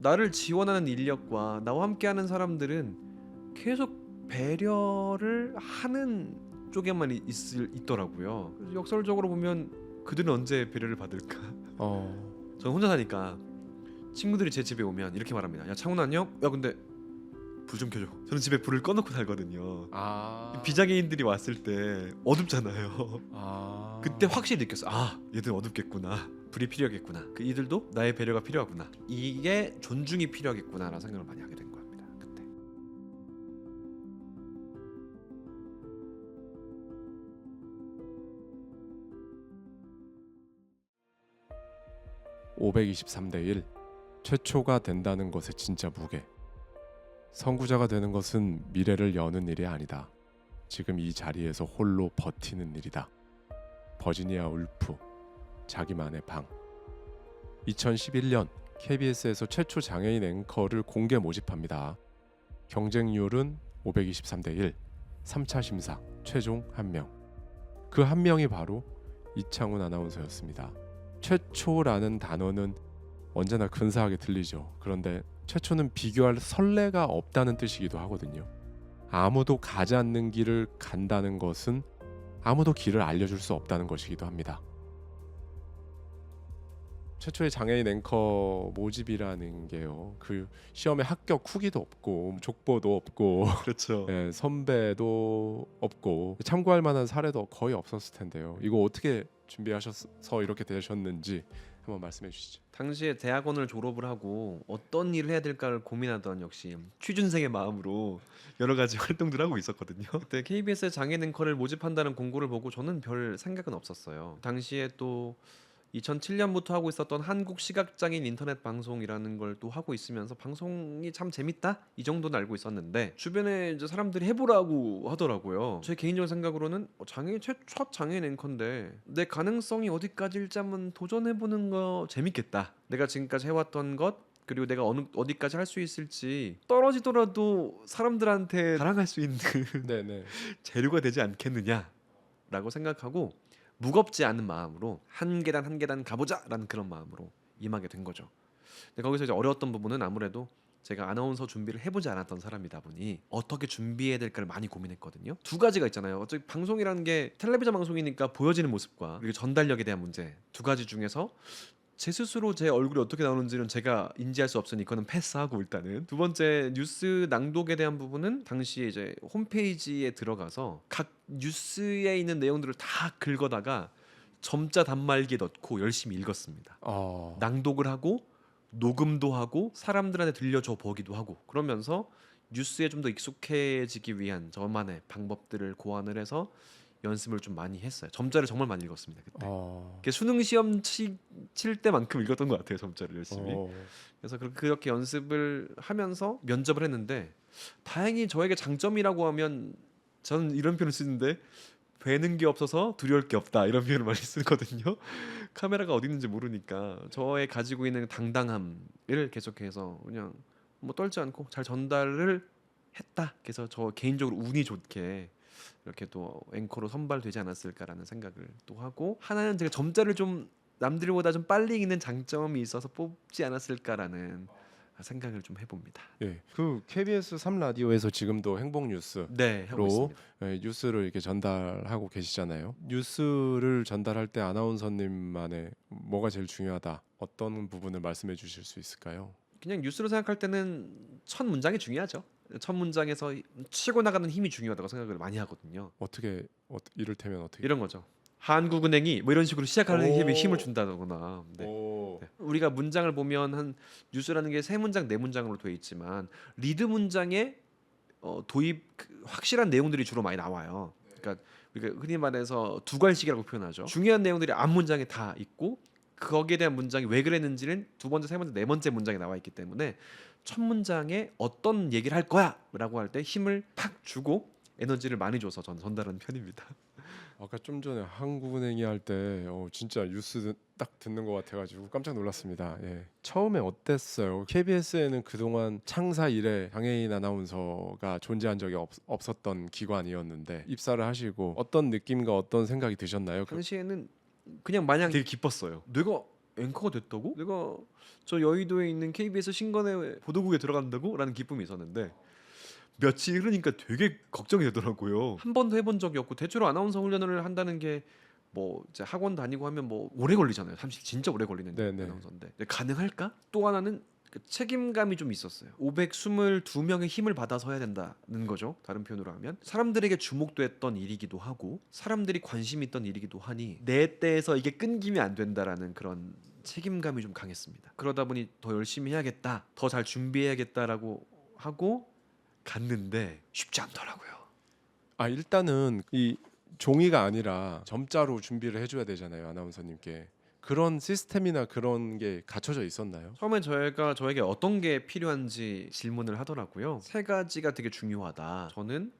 나를 지원하는 인력과 나와 함께하는 사람들은 계속 배려를 하는 쪽에만 있더라고요. 그래서 역설적으로 보면 그들은 언제 배려를 받을까? 저는 혼자 사니까 친구들이 제 집에 오면 이렇게 말합니다. 야 창훈 안녕? 야 근데 불 좀 켜줘. 저는 집에 불을 꺼놓고 살거든요. 아, 비장애인들이 왔을 때 어둡잖아요. 아, 그때 확실히 느꼈어. 아 얘들 어둡겠구나. 불이 필요하겠구나. 그 이들도 나의 배려가 필요하구나. 이게 존중이 필요하겠구나라는 생각을 많이 하게 된 겁니다. 그때. 523대 1. 최초가 된다는 것의 진짜 무게. 선구자가 되는 것은 미래를 여는 일이 아니다. 지금 이 자리에서 홀로 버티는 일이다. 버지니아 울프, 자기만의 방. 2011년 KBS에서 최초 장애인 앵커를 공개 모집합니다. 경쟁률은 523대 1, 3차 심사, 최종 1명. 그 한 명이 바로 이창훈 아나운서였습니다. 최초라는 단어는 언제나 근사하게 들리죠. 그런데 최초는 비교할 선례가 없다는 뜻이기도 하거든요. 아무도 가지 않는 길을 간다는 것은 아무도 길을 알려줄 수 없다는 것이기도 합니다. 최초의 장애인 앵커 모집이라는 게요. 그 시험에 합격 후기도 없고 족보도 없고 그렇죠. 예, 선배도 없고 참고할 만한 사례도 거의 없었을 텐데요. 이거 어떻게 준비하셔서 이렇게 되셨는지 한번 말씀해 주시죠. 당시에 대학원을 졸업을 하고 어떤 일을 해야 될까를 고민하던 역시 취준생의 마음으로 여러 가지 활동들을 하고 있었거든요. 그때 KBS 장애인 앵커를 모집한다는 공고를 보고 저는 별 생각은 없었어요. 당시에 또 2007년부터 하고 있었던 한국 시각장애인 인터넷 방송이라는 걸 또 하고 있으면서 방송이 참 재밌다 이 정도는 알고 있었는데 주변에 이제 사람들이 해보라고 하더라고요. 제 개인적인 생각으로는 장애인 첫 장애인 앵커인데 내 가능성이 어디까지일지 한번 도전해보는 거 재밌겠다. 내가 지금까지 해왔던 것 그리고 내가 어디까지 할 수 있을지 떨어지더라도 사람들한테 자랑할 수 있는 네네. 재료가 되지 않겠느냐라고 생각하고 무겁지 않은 마음으로 한 계단 한 계단 가보자라는 그런 마음으로 임하게 된 거죠. 근데 거기서 이제 어려웠던 부분은 아무래도 제가 아나운서 준비를 해보지 않았던 사람이다 보니 어떻게 준비해야 될까를 많이 고민했거든요. 두 가지가 있잖아요. 어차피 방송이라는 게 텔레비전 방송이니까 보여지는 모습과 그리고 전달력에 대한 문제 두 가지 중에서 제 스스로 제 얼굴이 어떻게 나오는지는 제가 인지할 수 없으니 그거는 패스하고 일단은 두 번째 뉴스 낭독에 대한 부분은 당시에 이제 홈페이지에 들어가서 각 뉴스에 있는 내용들을 다 긁어다가 점자 단말기에 넣고 열심히 읽었습니다. 낭독을 하고 녹음도 하고 사람들한테 들려줘 보기도 하고 그러면서 뉴스에 좀 더 익숙해지기 위한 저만의 방법들을 고안을 해서 연습을 좀 많이 했어요. 점자를 정말 많이 읽었습니다 그때. 수능 시험 칠 때만큼 읽었던 것 같아요. 점자를 열심히. 그래서 그렇게 연습을 하면서 면접을 했는데 다행히 저에게 장점이라고 하면 저는 이런 표현을 쓰는데 배는 게 없어서 두려울 게 없다 이런 표현을 많이 쓰거든요. 카메라가 어디 있는지 모르니까 저의 가지고 있는 당당함을 계속해서 그냥 뭐 떨지 않고 잘 전달을 했다. 그래서 저 개인적으로 운이 좋게 이렇게 또 앵커로 선발되지 않았을까라는 생각을 또 하고 하나는 제가 점자를 좀 남들보다 좀 빨리 읽는 장점이 있어서 뽑지 않았을까라는 생각을 좀 해봅니다. 예. 그 KBS 3라디오에서 지금도 행복 뉴스로 네, 하고 있습니다. 뉴스를 이렇게 전달하고 계시잖아요. 뉴스를 전달할 때 아나운서님만의 뭐가 제일 중요하다. 어떤 부분을 말씀해 주실 수 있을까요? 그냥 뉴스로 생각할 때는 첫 문장이 중요하죠. 첫 문장에서 치고 나가는 힘이 중요하다고 생각을 많이 하거든요. 어떻게 이를테면 어떻게? 이런 거죠. 한국은행이 뭐 이런 식으로 시작하는 오. 힘을 준다거나. 네. 오. 우리가 문장을 보면 한 뉴스라는 게 세 문장 네 문장으로 되어 있지만 리드 문장에 도입 확실한 내용들이 주로 많이 나와요. 그러니까 우리가 흔히 말해서 두괄식이라고 표현하죠. 중요한 내용들이 앞 문장에 다 있고 거기에 대한 문장이 왜 그랬는지는 두 번째, 세 번째, 네 번째 문장에 나와 있기 때문에 첫 문장에 어떤 얘기를 할 거야라고 할 때 힘을 팍 주고 에너지를 많이 줘서 저는 전달하는 편입니다. 아까 좀 전에 한국은행이 할 때 진짜 뉴스 딱 듣는 것 같아가지고 깜짝 놀랐습니다. 예. 처음에 어땠어요? KBS에는 그동안 창사 이래 장애인 아나운서가 존재한 적이 없었던 기관이었는데 입사를 하시고 어떤 느낌과 어떤 생각이 드셨나요? 당시에는 그냥 마냥 되게 기뻤어요. 내가 앵커가 됐다고? 내가 저 여의도에 있는 KBS 신건의 보도국에 들어간다고? 라는 기쁨이 있었는데 며칠 흐르니까 되게 걱정이 되더라고요. 한 번도 해본 적이 없고 대체로 아나운서 훈련을 한다는 게 뭐 이제 학원 다니고 하면 뭐 오래 걸리잖아요. 사실 진짜 오래 걸리는 네네. 아나운서인데 근데 가능할까? 또 하나는 그 책임감이 좀 있었어요. 522명의 힘을 받아서 해야 된다는 거죠. 다른 표현으로 하면 사람들에게 주목됐던 일이기도 하고 사람들이 관심 있던 일이기도 하니 내 때에서 이게 끊기면 안 된다라는 그런 책임감이 좀 강했습니다. 그러다 보니 더 열심히 해야겠다, 더 잘 준비해야겠다라고 하고 갔는데 쉽지 않더라고요. 아 일단은 이 종이가 아니라 점자로 준비를 해줘야 되잖아요 아나운서님께. 그런 시스템이나 그런 게 갖춰져 있었나요? 처음에 저에게 어떤 게 필요한지 질문을 하더라고요. 세 가지가 되게 중요하다. 저는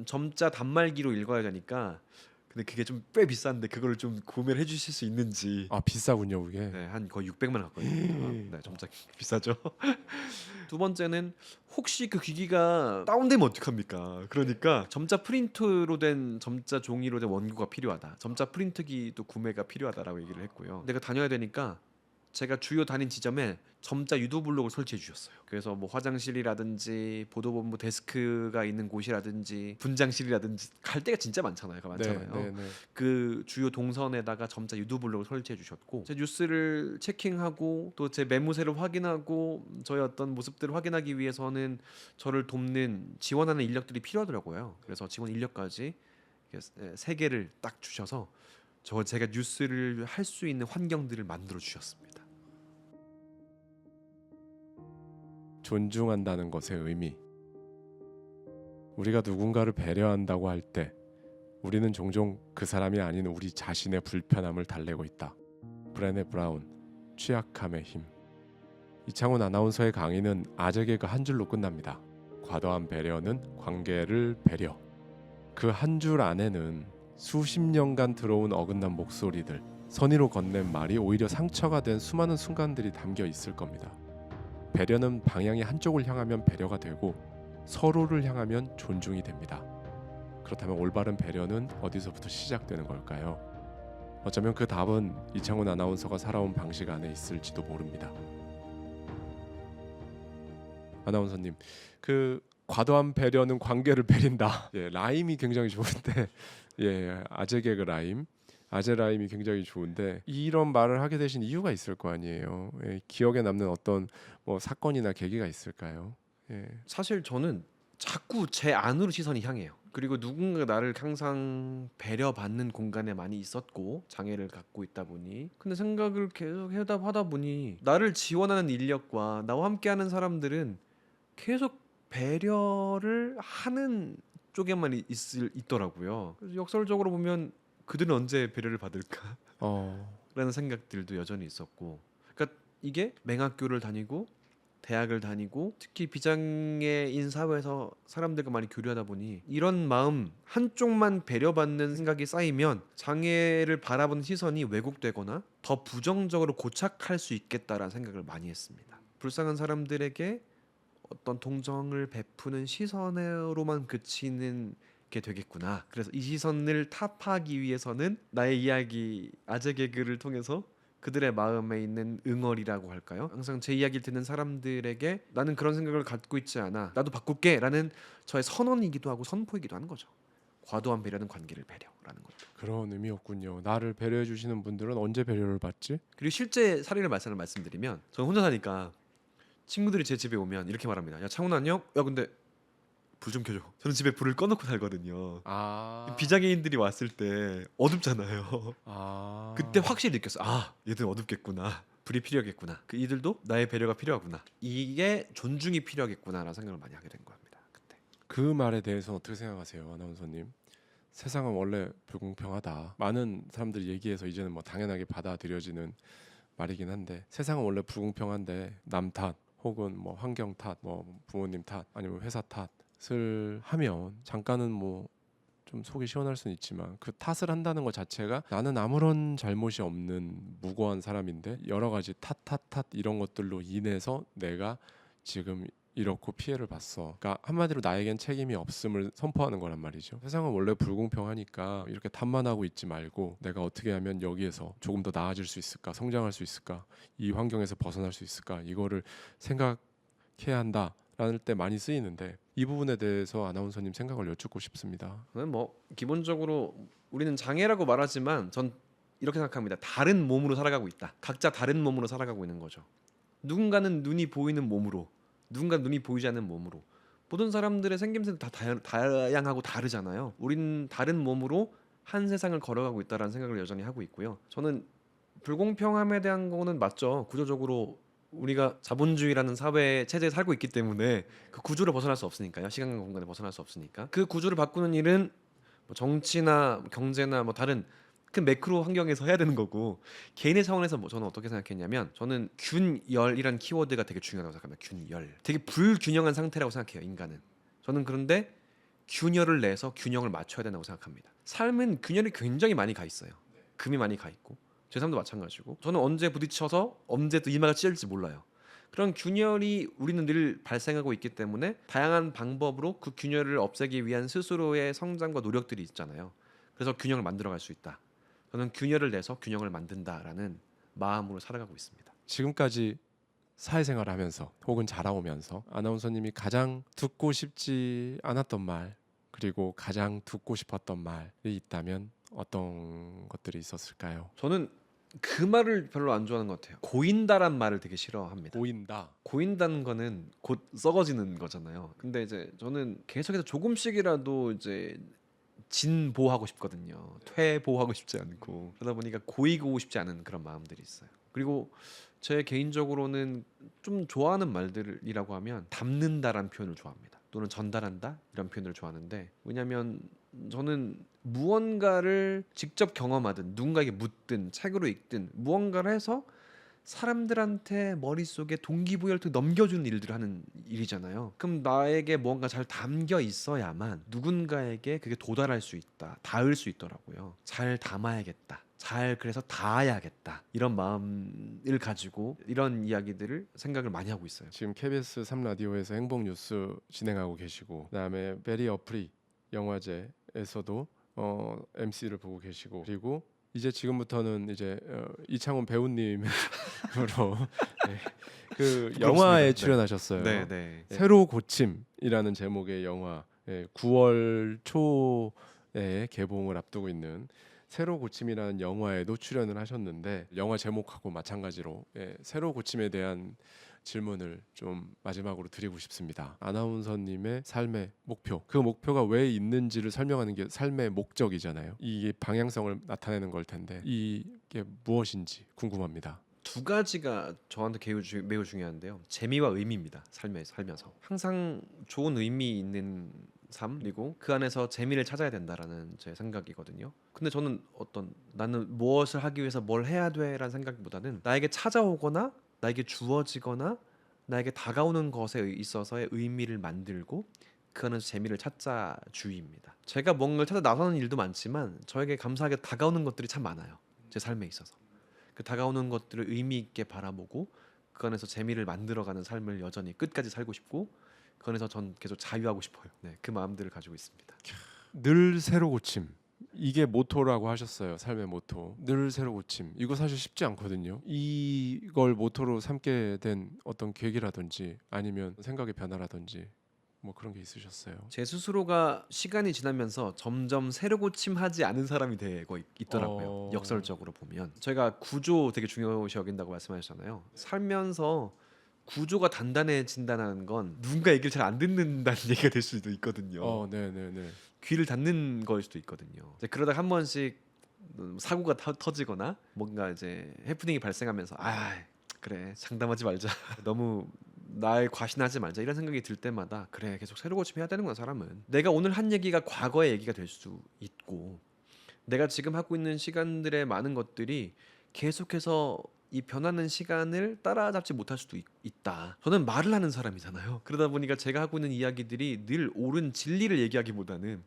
점자 단말기로 읽어야 되니까 근데 그게 좀 꽤 비싼데 그걸 좀 구매를 해주실 수 있는지. 아 비싸군요 그게. 네, 한 거의 600만 원 갔거든요. 네, 점자 비싸죠. 두 번째는 혹시 그 기기가 다운되면 어떡합니까? 그러니까 점자 프린트로 된 점자 종이로 된 원고가 필요하다. 점자 프린트기도 구매가 필요하다라고 얘기를 했고요. 내가 다녀야 되니까 제가 주요 다닌 지점에 점자 유도 블록을 설치해 주셨어요. 그래서 뭐 화장실이라든지 보도본부 데스크가 있는 곳이라든지 분장실이라든지 갈 데가 진짜 많잖아요. 많잖아요. 네. 그 주요 동선에다가 점자 유도 블록을 설치해 주셨고 제 뉴스를 체킹하고 또 제 매무새를 확인하고 저의 어떤 모습들을 확인하기 위해서는 저를 돕는 지원하는 인력들이 필요하더라고요. 그래서 지원 인력까지 세 개를 딱 주셔서 제가 뉴스를 할 수 있는 환경들을 만들어 주셨습니다. 존중한다는 것의 의미. 우리가 누군가를 배려한다고 할 때 우리는 종종 그 사람이 아닌 우리 자신의 불편함을 달래고 있다. 브레네 브라운, 취약함의 힘. 이창훈 아나운서의 강의는 아재 개그 한 줄로 끝납니다. 과도한 배려는 관계를 배려. 그 한 줄 안에는 수십 년간 들어온 어긋난 목소리들, 선의로 건넨 말이 오히려 상처가 된 수많은 순간들이 담겨 있을 겁니다. 배려는 방향이 한쪽을 향하면 배려가 되고 서로를 향하면 존중이 됩니다. 그렇다면 올바른 배려는 어디서부터 시작되는 걸까요? 어쩌면 그 답은 이창훈 아나운서가 살아온 방식 안에 있을지도 모릅니다. 아나운서님, 그 과도한 배려는 관계를 배린다. 예, 라임이 굉장히 좋은데, 예, 아재 개그 라임, 아재 라임이 굉장히 좋은데 이런 말을 하게 되신 이유가 있을 거 아니에요. 예, 기억에 남는 어떤 뭐 사건이나 계기가 있을까요? 예. 사실 저는 자꾸 제 안으로 시선이 향해요. 그리고 누군가 나를 항상 배려받는 공간에 많이 있었고 장애를 갖고 있다 보니 근데 생각을 계속 하다 보니 나를 지원하는 인력과 나와 함께하는 사람들은 계속 배려를 하는 쪽에만 있더라고요. 그래서 역설적으로 보면 그들은 언제 배려를 받을까? 라는 생각들도 여전히 있었고 그러니까 이게 맹학교를 다니고 대학을 다니고 특히 비장애인 사회에서 사람들과 많이 교류하다 보니 이런 마음 한쪽만 배려받는 생각이 쌓이면 장애를 바라보는 시선이 왜곡되거나 더 부정적으로 고착할 수 있겠다라는 생각을 많이 했습니다. 불쌍한 사람들에게 어떤 동정을 베푸는 시선으로만 그치는 게 되겠구나. 그래서 이 시선을 타파하기 위해서는 나의 이야기 아재 개그를 통해서 그들의 마음에 있는 응어리라고 할까요? 항상 제 이야기를 듣는 사람들에게 나는 그런 생각을 갖고 있지 않아. 나도 바꿀게 라는 저의 선언이기도 하고 선포이기도 하는 거죠. 과도한 배려는 관계를 배려라는 것도. 그런 의미였군요. 나를 배려해 주시는 분들은 언제 배려를 받지? 그리고 실제 사례를 말씀드리면 저는 혼자 사니까 친구들이 제 집에 오면 이렇게 말합니다. 야 창훈 안녕? 야 근데 불 좀 켜줘. 저는 집에 불을 꺼놓고 살거든요. 비장애인들이 왔을 때 어둡잖아요. 그때 확실히 느꼈어. 아 얘들 어둡겠구나. 불이 필요하겠구나. 그 이들도 나의 배려가 필요하구나. 이게 존중이 필요하겠구나라는 생각을 많이 하게 된 겁니다. 그때. 그 말에 대해서 어떻게 생각하세요, 아나운서님? 세상은 원래 불공평하다. 많은 사람들이 얘기해서 이제는 뭐 당연하게 받아들여지는 말이긴 한데 세상은 원래 불공평한데 남 탓 혹은 뭐 환경 탓, 뭐 부모님 탓 아니면 회사 탓을 하면 잠깐은 뭐 좀 속이 시원할 수는 있지만 그 탓을 한다는 것 자체가 나는 아무런 잘못이 없는 무고한 사람인데 여러 가지 탓 이런 것들로 인해서 내가 지금 이렇고 피해를 봤어. 그러니까 한마디로 나에겐 책임이 없음을 선포하는 거란 말이죠. 세상은 원래 불공평하니까 이렇게 탓만하고 있지 말고 내가 어떻게 하면 여기에서 조금 더 나아질 수 있을까, 성장할 수 있을까, 이 환경에서 벗어날 수 있을까, 이거를 생각해야 한다라는 때 많이 쓰이는데 이 부분에 대해서 아나운서님 생각을 여쭙고 싶습니다. 저는 뭐 기본적으로 우리는 장애라고 말하지만 전 이렇게 생각합니다. 다른 몸으로 살아가고 있다. 각자 다른 몸으로 살아가고 있는 거죠. 누군가는 눈이 보이는 몸으로, 누군가는 눈이 보이지 않는 몸으로. 모든 사람들의 생김새는 다 다양하고 다르잖아요. 우리는 다른 몸으로 한 세상을 걸어가고 있다라는 생각을 여전히 하고 있고요. 저는 불공평함에 대한 거는 맞죠. 구조적으로 우리가 자본주의라는 사회 체제에 살고 있기 때문에 그 구조를 벗어날 수 없으니까요. 시간과 공간을 벗어날 수 없으니까 그 구조를 바꾸는 일은 뭐 정치나 경제나 뭐 다른 큰 매크로 환경에서 해야 되는 거고, 개인의 차원에서 뭐 저는 어떻게 생각했냐면, 저는 균열이란 키워드가 되게 중요하다고 생각합니다. 균열, 되게 불균형한 상태라고 생각해요, 인간은. 저는 그런데 균열을 내서 균형을 맞춰야 된다고 생각합니다. 삶은 균열이 굉장히 많이 가 있어요. 금이 많이 가 있고, 제 삶도 마찬가지고, 저는 언제 부딪혀서 언제 또 이마가 찢어질지 몰라요. 그런 균열이 우리는 늘 발생하고 있기 때문에 다양한 방법으로 그 균열을 없애기 위한 스스로의 성장과 노력들이 있잖아요. 그래서 균형을 만들어갈 수 있다. 저는 균열을 내서 균형을 만든다라는 마음으로 살아가고 있습니다. 지금까지 사회생활을 하면서 혹은 자라오면서 아나운서님이 가장 듣고 싶지 않았던 말 그리고 가장 듣고 싶었던 말이 있다면 어떤 것들이 있었을까요? 저는 그 말을 별로 안 좋아하는 것 같아요. 고인다란 말을 되게 싫어합니다. 보인다. 고인다는 거는 곧 썩어지는 거잖아요. 근데 이제 저는 계속해서 조금씩이라도 이제 진보하고 싶거든요. 퇴보하고 싶지 않고, 그러다 보니까 고이고 싶지 않은 그런 마음들이 있어요. 그리고 제 개인적으로는 좀 좋아하는 말들이라고 하면 담는다라는 표현을 좋아합니다. 또는 전달한다 이런 표현을 좋아하는데, 왜냐하면 저는 무언가를 직접 경험하든 누군가에게 묻든 책으로 읽든 무언가를 해서 사람들한테 머릿속에 동기부여를 넘겨주는 일들을 하는 일이잖아요. 그럼 나에게 뭔가 잘 담겨 있어야만 누군가에게 그게 도달할 수 있다, 닿을 수 있더라고요. 잘 담아야겠다, 잘 그래서 닿아야겠다, 이런 마음을 가지고 이런 이야기들을 생각을 많이 하고 있어요. 지금 KBS 3라디오에서 행복 뉴스 진행하고 계시고 그다음에 베리 어프리 영화제에서도 MC를 보고 계시고 그리고 이제 지금부터는 이제 이창훈 배우님으로 네, 그 영화에 네. 출연하셨어요. 네, 네. 새로 고침이라는 제목의 영화 9월 초에 개봉을 앞두고 있는 새로 고침이라는 영화에도 출연을 하셨는데 영화 제목하고 마찬가지로 새로 고침에 대한 질문을 좀 마지막으로 드리고 싶습니다. 아나운서님의 삶의 목표, 그 목표가 왜 있는지를 설명하는 게 삶의 목적이잖아요. 이게 방향성을 나타내는 걸 텐데 이게 무엇인지 궁금합니다. 두 가지가 저한테 매우 중요한데요. 재미와 의미입니다. 삶에 살면서 항상 좋은 의미 있는 삶, 그리고 그 안에서 재미를 찾아야 된다라는 제 생각이거든요. 근데 저는 나는 무엇을 하기 위해서 뭘 해야 돼라는 생각보다는 나에게 찾아오거나 나에게 주어지거나 나에게 다가오는 것에 있어서의 의미를 만들고 그 안에서 재미를 찾자 주의입니다. 제가 뭔가를 찾아 나서는 일도 많지만 저에게 감사하게 다가오는 것들이 참 많아요. 제 삶에 있어서. 그 다가오는 것들을 의미 있게 바라보고 그 안에서 재미를 만들어가는 삶을 여전히 끝까지 살고 싶고, 그 안에서 전 계속 자유하고 싶어요. 네, 그 마음들을 가지고 있습니다. 늘 새로 고침. 이게 모토라고 하셨어요. 삶의 모토. 늘 새로 고침. 이거 사실 쉽지 않거든요. 이걸 모토로 삼게 된 어떤 계기라든지 아니면 생각의 변화라든지 뭐 그런 게 있으셨어요? 제 스스로가 시간이 지나면서 점점 새로 고침하지 않은 사람이 되고 있더라고요. 역설적으로 보면 저희가 구조 되게 중요시 여긴다고 말씀하셨잖아요. 살면서 구조가 단단해진다는 건 누군가 얘기를 잘 안 듣는다는 얘기가 될 수도 있거든요. 네네네. 귀를 닫는 걸 수도 있거든요. 이제 그러다 한 번씩 사고가 터지거나 뭔가 이제 해프닝이 발생하면서 그래 장담하지 말자 너무 나에 과신하지 말자 이런 생각이 들 때마다 그래 계속 새로 고침해야 되는구나. 사람은 내가 오늘 한 얘기가 과거의 얘기가 될 수 있고, 내가 지금 하고 있는 시간들의 많은 것들이 계속해서 이 변하는 시간을 따라잡지 못할 수도 있다. 저는 말을 하는 사람이잖아요. 그러다 보니까 제가 하고 있는 이야기들이 늘 옳은 진리를 얘기하기보다는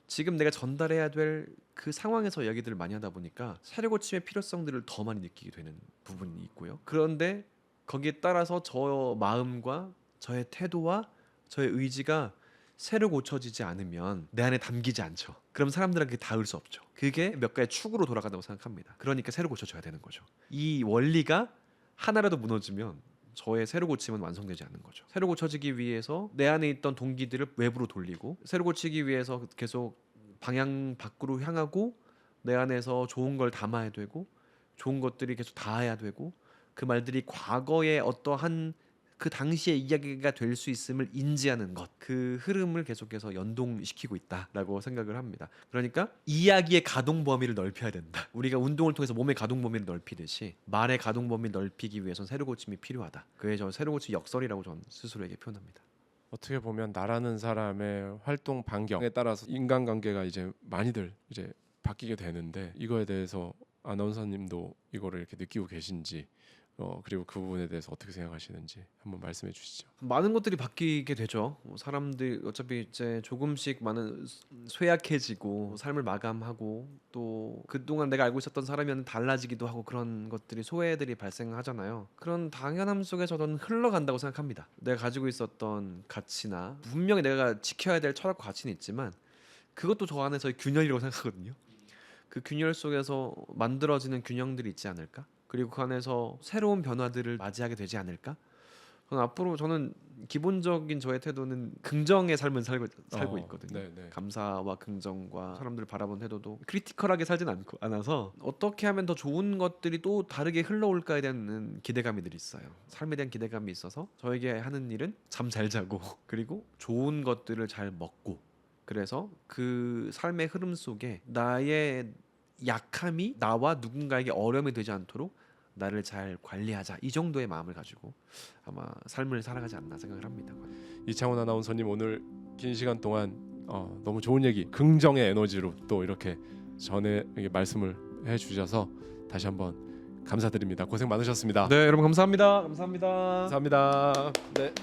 지금 내가 전달해야 될 그 상황에서 이야기들을 많이 하다 보니까 사려 고침의 필요성들을 더 많이 느끼게 되는 부분이 있고요. 그런데 거기에 따라서 저 마음과 저의 태도와 저의 의지가 새로 고쳐지지 않으면 내 안에 담기지 않죠. 그럼 사람들한테 닿을 수 없죠. 그게 몇 가지 축으로 돌아간다고 생각합니다. 그러니까 새로 고쳐져야 되는 거죠. 이 원리가 하나라도 무너지면 저의 새로 고침은 완성되지 않는 거죠. 새로 고쳐지기 위해서 내 안에 있던 동기들을 외부로 돌리고, 새로 고치기 위해서 계속 방향 밖으로 향하고, 내 안에서 좋은 걸 담아야 되고, 좋은 것들이 계속 닿아야 되고, 그 말들이 과거의 어떠한 그 당시의 이야기가 될 수 있음을 인지하는 것, 그 흐름을 계속해서 연동시키고 있다라고 생각을 합니다. 그러니까 이야기의 가동 범위를 넓혀야 된다. 우리가 운동을 통해서 몸의 가동 범위를 넓히듯이 말의 가동 범위를 넓히기 위해서는 새로 고침이 필요하다. 그게 저 새로 고침 역설이라고 저는 스스로에게 표현합니다. 어떻게 보면 나라는 사람의 활동 반경에 따라서 인간관계가 이제 많이들 이제 바뀌게 되는데, 이거에 대해서 아나운서님도 이거를 이렇게 느끼고 계신지, 그리고 그 부분에 대해서 어떻게 생각하시는지 한번 말씀해 주시죠. 많은 것들이 바뀌게 되죠. 사람들 어차피 이제 조금씩 많은 쇠약해지고 삶을 마감하고, 또 그동안 내가 알고 있었던 사람이랑 달라지기도 하고, 그런 것들이 소외들이 발생하잖아요. 그런 당연함 속에서 저는 흘러간다고 생각합니다. 내가 가지고 있었던 가치나, 분명히 내가 지켜야 될 철학과 가치는 있지만 그것도 저 안에서의 균열이라고 생각하거든요. 그 균열 속에서 만들어지는 균형들이 있지 않을까? 그리고 그 안에서 새로운 변화들을 맞이하게 되지 않을까? 저는 앞으로, 저는 기본적인 저의 태도는 긍정의 삶을 살고 있거든요. 네네. 감사와 긍정과 사람들을 바라보는 태도도 크리티컬하게 살진 않아서, 어떻게 하면 더 좋은 것들이 또 다르게 흘러올까에 대한 기대감이 늘 있어요. 삶에 대한 기대감이 있어서 저에게 하는 일은 잠 잘 자고 그리고 좋은 것들을 잘 먹고, 그래서 그 삶의 흐름 속에 나의 약함이 나와 누군가에게 어려움이 되지 않도록 나를 잘 관리하자, 이 정도의 마음을 가지고 아마 삶을 살아가지 않나 생각을 합니다. 이창훈 아나운서님, 오늘 긴 시간 동안 너무 좋은 얘기, 긍정의 에너지로 또 이렇게 전에 말씀을 해주셔서 다시 한번 감사드립니다. 고생 많으셨습니다. 네, 여러분 감사합니다. 감사합니다. 감사합니다. 네.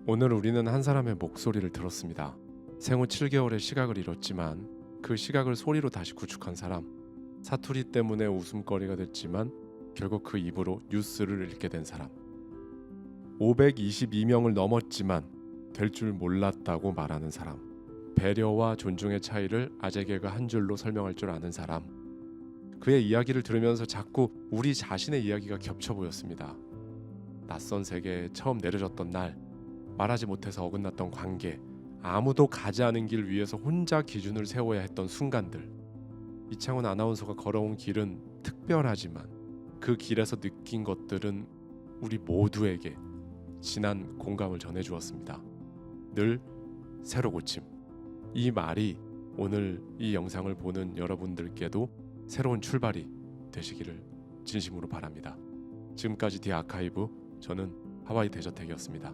오늘 우리는 한 사람의 목소리를 들었습니다. 생후 7개월의 시각을 잃었지만 그 시각을 소리로 다시 구축한 사람, 사투리 때문에 웃음거리가 됐지만 결국 그 입으로 뉴스를 읽게 된 사람, 522명을 넘었지만 될 줄 몰랐다고 말하는 사람, 배려와 존중의 차이를 아재개가 한 줄로 설명할 줄 아는 사람. 그의 이야기를 들으면서 자꾸 우리 자신의 이야기가 겹쳐 보였습니다. 낯선 세계에 처음 내려졌던 날, 말하지 못해서 어긋났던 관계, 아무도 가지 않은 길 위에서 혼자 기준을 세워야 했던 순간들. 이창훈 아나운서가 걸어온 길은 특별하지만 그 길에서 느낀 것들은 우리 모두에게 진한 공감을 전해주었습니다. 늘 새로 고침. 이 말이 오늘 이 영상을 보는 여러분들께도 새로운 출발이 되시기를 진심으로 바랍니다. 지금까지 디 아카이브, 저는 하와이 대저택이었습니다.